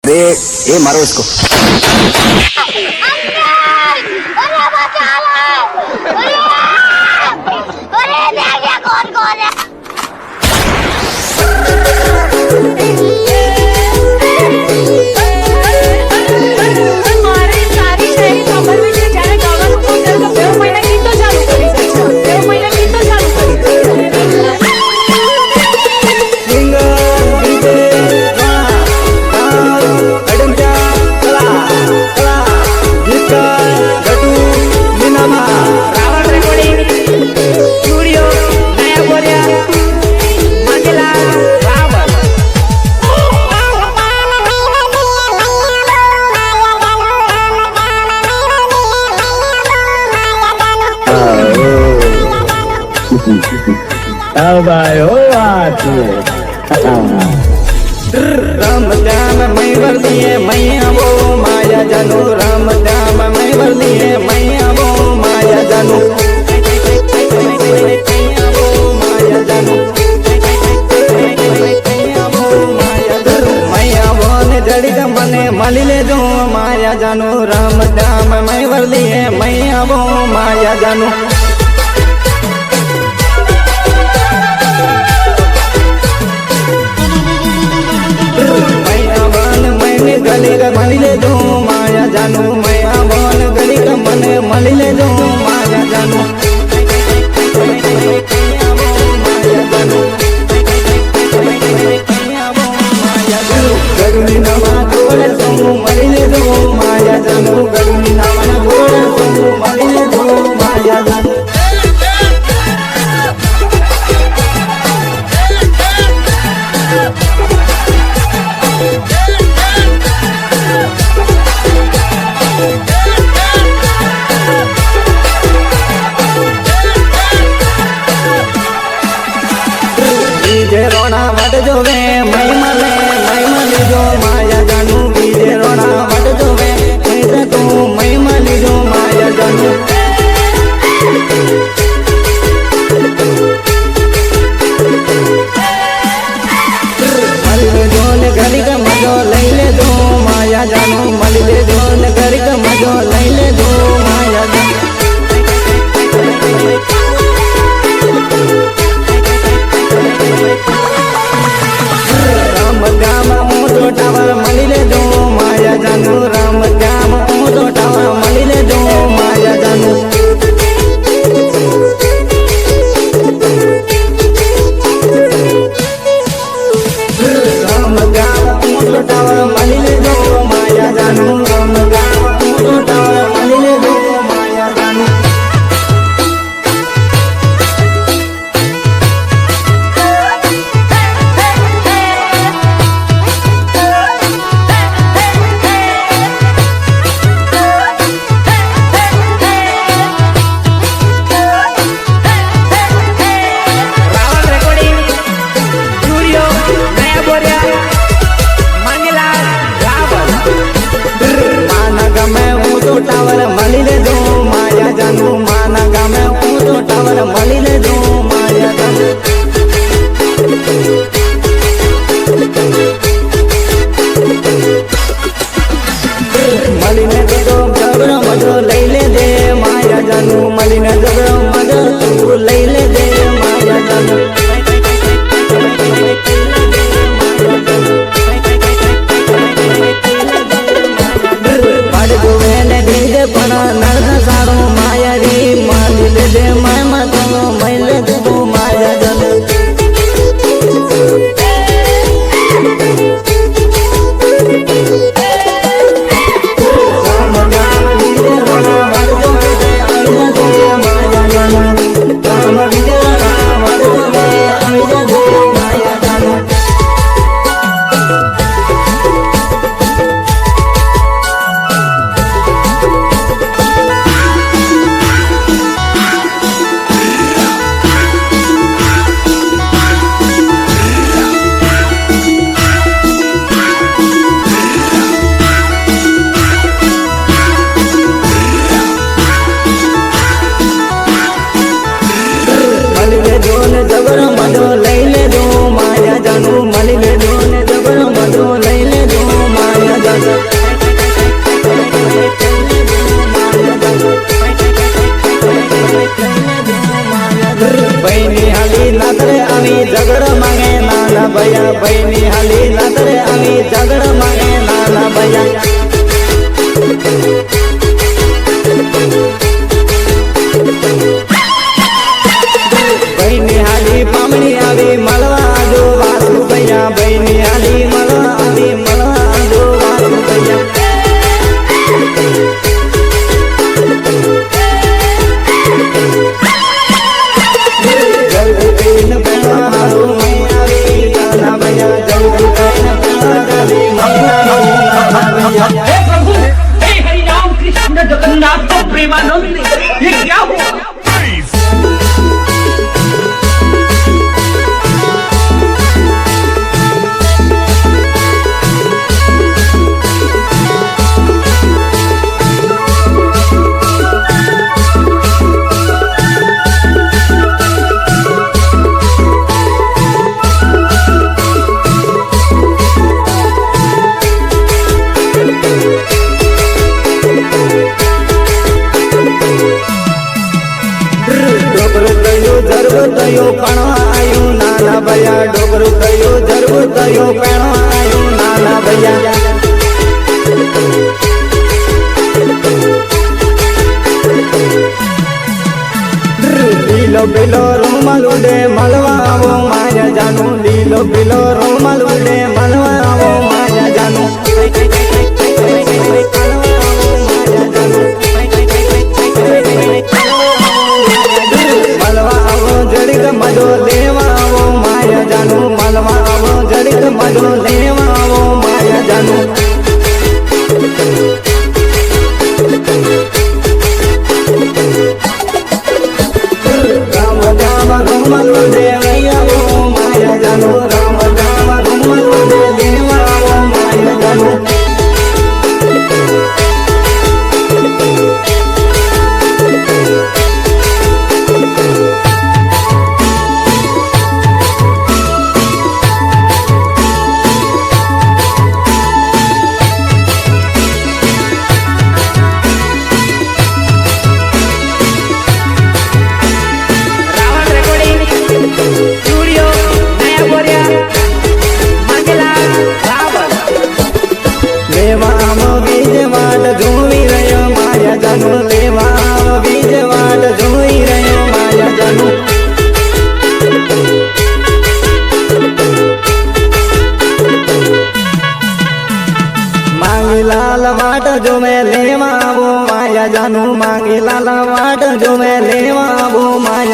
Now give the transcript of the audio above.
अरे ये मारो इसको। कौन कौन है? राम श्याम मैं वर्दिए मैया वो माया जानू राम श्याम मैं वर्दिए मैया वो माया जानू मैया वो ने जड़ी का मने मली ले जो माया जानू राम श्याम मैं वर्दिए मैया वो माया जानू गली का मली ले दो माया जानू मैया बोल गली का मन मली ले दो माया जानू गरुनी नवा गोड़ सोमू मली ले दो माया जानू गरुनी नवा गोड़ सोमू मली ले दो माया जानू रोना वट जो वे मई मली जो माया जानू बीजे रोना वट जो वे मैं तू मई मली जो माया जानू मली ले जो ने घड़ी का मजो लई ले दो माया जानू मली ले जो ने घड़ी का मजो लई ले दो माया जानू टावर मली ले दो माया जानू राम श्याम तो टावर मली ले दो माया जानू राम श्याम तो टावर मली ले दो माया जानू राम श्याम तो टावर मली ले दो माया जानू टावर मली ले दो माया जानू माना गा में तो टावर मली ले दो माया जानू मली ने तो जबरो मजो लई ले दे माया जानू मली ने जबरो मजो तू लई ले दे माया जानू पण नर्द सारो माया री माली ले दे मैं मत भैया बहनी हाली पामणी आवी मलवा जो वासु भैया बहनी हाली मलवा आवी मलवा जो वासु भैया जल्दी पीन पेड़ा हारू मैं आवी काना भैया जल्दी पीन पेड़ा गाली मैं आवी भैया। हे प्रभु, हे हरि राम कृष्ण जगन्नाथ तो प्रेमानंद, ये क्या हुआ? जरबो पण आयो नाना भैया डोकरू कयो जरबो तयो पण आयो नाना भैया लीलो बिलो रूमाल उडे मलवाओ माया जानू लीलो बिलो रूमाल उडे मलवाओ माया जानू जड़िक मजो लेवाओ माया जानू मलवाओ जड़िक मजो लेवाओ माया जानू राम जाम घुमल देवैयाओ माया जानू राम जाम घुमल देवाओ माया जानू लाल वाट जो मैं लेवा वो माया जानू मांगी लाल वाट जो मैं लेवा वो माया